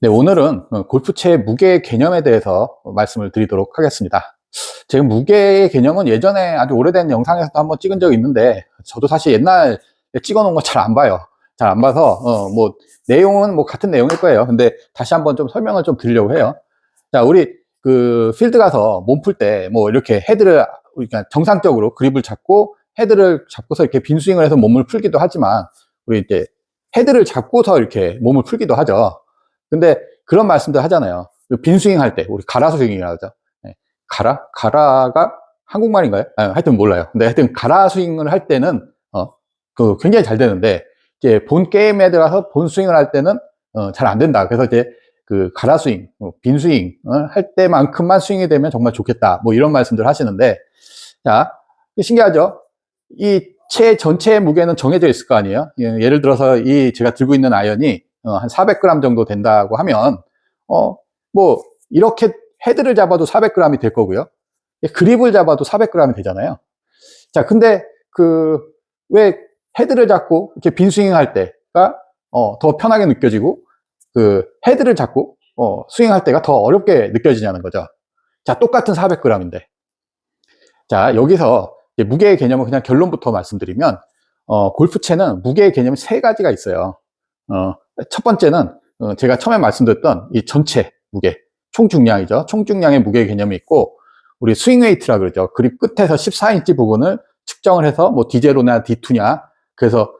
네, 오늘은 골프채의 무게 개념에 대해서 말씀을 드리도록 하겠습니다. 제가 무게의 개념은 예전에 아주 오래된 영상에서도 한번 찍은 적이 있는데, 저도 사실 옛날에 찍어 놓은 거 잘 안 봐요. 잘 안 봐서, 내용은 같은 내용일 거예요. 근데 다시 한번 좀 설명을 좀 드리려고 해요. 자, 우리 필드 가서 몸 풀 때 이렇게 헤드를, 그러니까 정상적으로 그립을 잡고 헤드를 잡고서 이렇게 빈스윙을 해서 몸을 풀기도 하지만, 우리 이제 헤드를 잡고서 이렇게 몸을 풀기도 하죠. 근데 그런 말씀들 하잖아요. 빈스윙 할 때, 우리 가라 스윙이라고 하죠. 네. 가라가 한국말인가요? 하여튼 몰라요. 근데 하여튼 가라 스윙을 할 때는, 굉장히 잘 되는데, 이제 본 게임에 들어가서 본 스윙을 할 때는, 잘 안 된다. 그래서 이제 가라 스윙, 빈스윙, 할 때만큼만 스윙이 되면 정말 좋겠다. 이런 말씀들 하시는데, 자, 신기하죠? 이 채 전체의 무게는 정해져 있을 거 아니에요? 예를 들어서 제가 들고 있는 아이언이 한 400g 정도 된다고 하면, 이렇게 헤드를 잡아도 400g이 될 거고요. 그립을 잡아도 400g이 되잖아요. 자, 근데 왜 헤드를 잡고 이렇게 빈스윙 할 때가 더 편하게 느껴지고, 헤드를 잡고 스윙 할 때가 더 어렵게 느껴지냐는 거죠. 자, 똑같은 400g인데. 자, 여기서 무게의 개념은 그냥 결론부터 말씀드리면, 골프채는 무게의 개념이 세 가지가 있어요. 첫 번째는, 제가 처음에 말씀드렸던 이 전체 무게, 총중량이죠. 총중량의 무게 개념이 있고, 우리 스윙 웨이트라 그러죠. 그립 끝에서 14인치 부분을 측정을 해서, D0냐, D2냐, 그래서,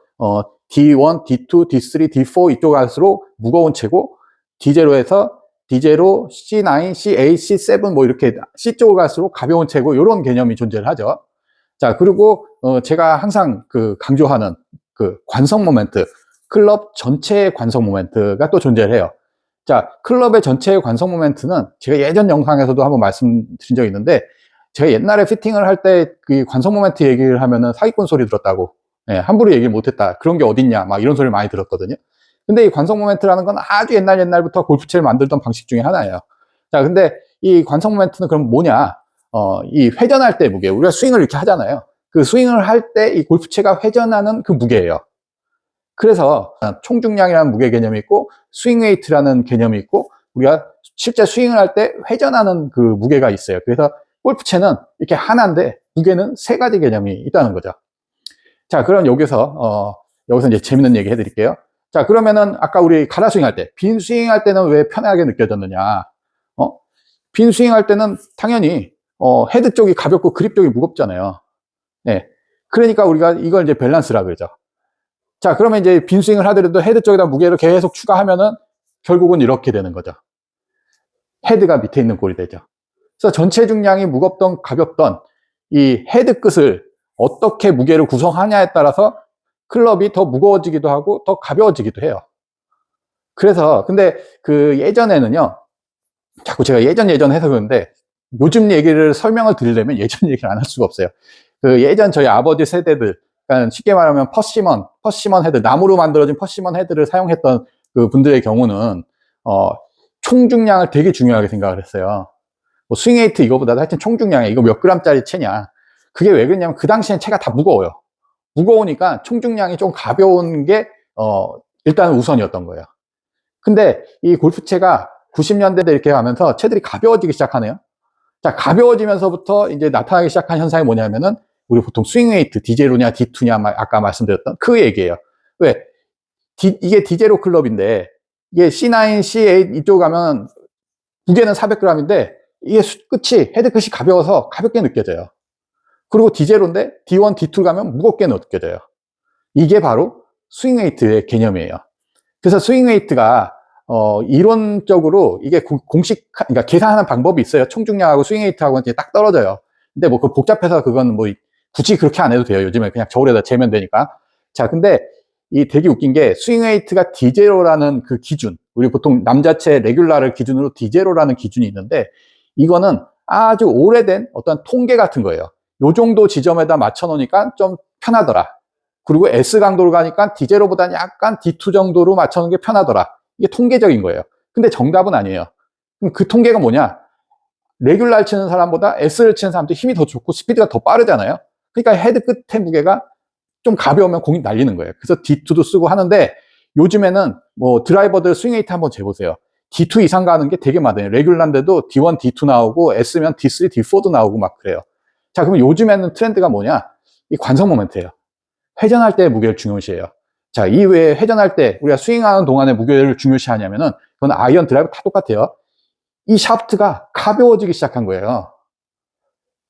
D1, D2, D3, D4 이쪽 갈수록 무거운 채고, D0에서 D0, C9, C8, C7 이렇게 C쪽으로 갈수록 가벼운 채고 이런 개념이 존재를 하죠. 자, 그리고 제가 항상 강조하는 관성 모멘트, 클럽 전체의 관성 모멘트가 또 존재를 해요. 자, 클럽의 전체의 관성 모멘트는 제가 예전 영상에서도 한번 말씀드린 적이 있는데, 제가 옛날에 피팅을 할 때 그 관성 모멘트 얘기를 하면은 사기꾼 소리 들었다고, 함부로 얘기를 못했다, 그런 게 어딨냐, 막 이런 소리를 많이 들었거든요. 근데 이 관성 모멘트라는 건 아주 옛날부터 골프채를 만들던 방식 중에 하나예요. 자, 근데 이 관성 모멘트는 그럼 뭐냐? 이 회전할 때 무게, 우리가 스윙을 이렇게 하잖아요. 그 스윙을 할 때 이 골프채가 회전하는 그 무게예요. 그래서 총중량이라는 무게 개념이 있고, 스윙 웨이트라는 개념이 있고, 우리가 실제 스윙을 할 때 회전하는 그 무게가 있어요. 그래서 골프채는 이렇게 하나인데 무게는 세 가지 개념이 있다는 거죠. 자, 그럼 여기서 이제 재밌는 얘기 해드릴게요. 자, 그러면은 아까 우리 가라 스윙 할 때, 빈 스윙 할 때는 왜 편하게 느껴졌느냐? 빈 스윙 할 때는 당연히 헤드 쪽이 가볍고 그립 쪽이 무겁잖아요. 네. 그러니까 우리가 이걸 이제 밸런스라 그러죠. 자, 그러면 이제 빈 스윙을 하더라도 헤드 쪽에다 무게를 계속 추가하면은 결국은 이렇게 되는 거죠. 헤드가 밑에 있는 꼴이 되죠. 그래서 전체 중량이 무겁던 가볍던 이 헤드 끝을 어떻게 무게를 구성하냐에 따라서 클럽이 더 무거워지기도 하고 더 가벼워지기도 해요. 그래서 근데 예전에는요, 자꾸 제가 예전 해서 그러는데, 요즘 얘기를 설명을 드리려면 예전 얘기를 안 할 수가 없어요. 예전 저희 아버지 세대들, 그러니까 쉽게 말하면 퍼시먼 헤드, 나무로 만들어진 퍼시먼 헤드를 사용했던 그 분들의 경우는 총중량을 되게 중요하게 생각을 했어요. 스윙 웨이트 이거보다도 하여튼 총중량에 이거 몇 그램짜리 채냐. 그게 왜 그러냐면 그 당시엔 채가 다 무거워요. 무거우니까 총중량이 좀 가벼운 게 일단 우선이었던 거예요. 근데 이 골프채가 90년대 이렇게 가면서 채들이 가벼워지기 시작하네요. 자, 가벼워지면서부터 이제 나타나기 시작한 현상이 뭐냐면은, 우리 보통 스윙 웨이트, D0냐, D2냐, 아까 말씀드렸던 그 얘기예요. 왜? 이게 D0 클럽인데, 이게 C9, C8 이쪽 가면 무게는 400g인데, 이게 끝이, 헤드 끝이 가벼워서 가볍게 느껴져요. 그리고 D0인데, D1, D2 가면 무겁게 느껴져요. 이게 바로 스윙 웨이트의 개념이에요. 그래서 스윙 웨이트가 이론적으로 이게 그러니까 계산하는 방법이 있어요. 총중량하고 스윙 웨이트하고는 딱 떨어져요. 근데 복잡해서 그건 굳이 그렇게 안 해도 돼요. 요즘에 그냥 저울에다 재면 되니까. 자, 근데 이 되게 웃긴 게, 스윙 웨이트가 D0라는 그 기준, 우리 보통 남자체 레귤라를 기준으로 D0라는 기준이 있는데, 이거는 아주 오래된 어떤 통계 같은 거예요. 요 정도 지점에다 맞춰 놓으니까 좀 편하더라. 그리고 S 강도로 가니까 D0보다는 약간 D2 정도로 맞춰놓은 게 편하더라. 이게 통계적인 거예요. 근데 정답은 아니에요. 그럼 그 통계가 뭐냐? 레귤라를 치는 사람보다 S를 치는 사람도 힘이 더 좋고 스피드가 더 빠르잖아요. 그러니까 헤드 끝의 무게가 좀 가벼우면 공이 날리는 거예요. 그래서 D2도 쓰고 하는데, 요즘에는 드라이버들 스윙 웨이트 한번 재보세요. D2 이상 가는 게 되게 많아요. 레귤란데도 D1, D2 나오고 S면 D3, D4도 나오고 막 그래요. 자, 그러면 요즘에는 트렌드가 뭐냐? 이 관성 모멘트예요. 회전할 때 무게를 중요시해요. 자, 이외에 회전할 때 우리가 스윙하는 동안에 무게를 중요시하냐면은 그건 아이언 드라이브 다 똑같아요. 이 샤프트가 가벼워지기 시작한 거예요.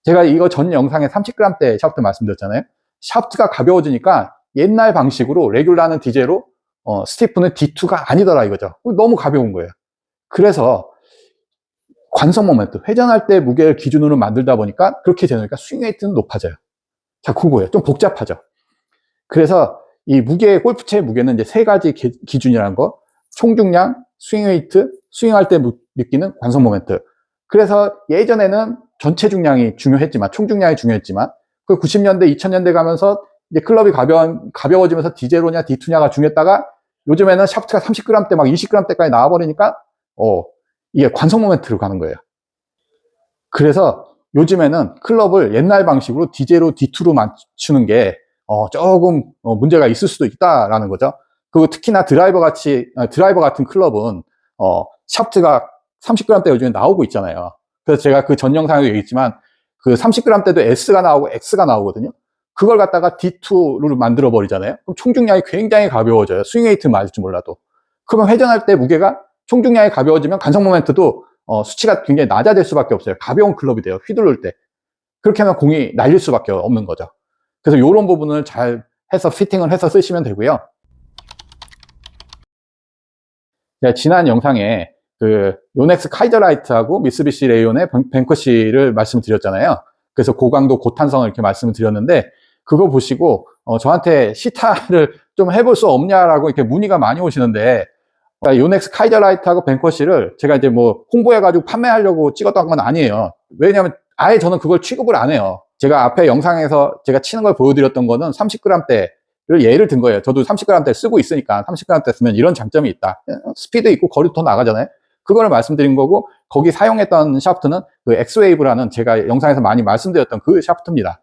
제가 이거 전 영상에 30g대 샤프트 말씀드렸잖아요. 샤프트가 가벼워지니까 옛날 방식으로 레귤라는 디제로 스티프는 D2가 아니더라 이거죠. 너무 가벼운 거예요. 그래서 관성 모멘트, 회전할 때 무게를 기준으로 만들다 보니까 그렇게 되니까 스윙 웨이트는 높아져요. 자, 그거예요. 좀 복잡하죠. 그래서 이 무게, 골프채의 무게는 이제 세 가지 기준이라는 거. 총중량, 스윙 웨이트, 스윙할 때 느끼는 관성 모멘트. 그래서 예전에는 전체 중량이 중요했지만, 총중량이 중요했지만, 그 90년대, 2000년대 가면서 이제 클럽이 가벼워지면서 디제로냐, D2냐가 중요했다가 요즘에는 샤프트가 30g대 막 20g대까지 나와버리니까, 이게 관성 모멘트로 가는 거예요. 그래서 요즘에는 클럽을 옛날 방식으로 디제로, D2로 맞추는 게 조금 문제가 있을 수도 있다라는 거죠. 그리고 특히나 드라이버 같은 클럽은 샤프트가 30g대 요즘에 나오고 있잖아요. 그래서 제가 그 전 영상에도 얘기했지만 그 30g대도 S가 나오고 X가 나오거든요. 그걸 갖다가 D2로 만들어 버리잖아요. 그럼 총중량이 굉장히 가벼워져요. 스윙 웨이트 맞을지 몰라도. 그러면 회전할 때 무게가 총중량이 가벼워지면 관성 모멘트도 수치가 굉장히 낮아질 수밖에 없어요. 가벼운 클럽이 돼요. 휘두를 때. 그렇게 하면 공이 날릴 수밖에 없는 거죠. 그래서 이런 부분을 잘 해서 피팅을 해서 쓰시면 되고요. 제가 지난 영상에 그 요넥스 카이저라이트하고 미쓰비시 레이온의 뱅커시를 말씀드렸잖아요. 그래서 고강도 고탄성을 이렇게 말씀을 드렸는데 그거 보시고 저한테 시타를 좀 해볼 수 없냐라고 이렇게 문의가 많이 오시는데 요넥스 카이저라이트하고 뱅커시를 제가 이제 뭐 홍보해가지고 판매하려고 찍었던 건 아니에요. 왜냐하면 아예 저는 그걸 취급을 안 해요. 제가 앞에 영상에서 제가 치는 걸 보여드렸던 거는 30g대를 예를 든 거예요. 저도 30g대 쓰고 있으니까 30g대 쓰면 이런 장점이 있다. 스피드 있고 거리도 더 나가잖아요. 그거를 말씀드린 거고 거기 사용했던 샤프트는 그 엑스웨이브라는 제가 영상에서 많이 말씀드렸던 그 샤프트입니다.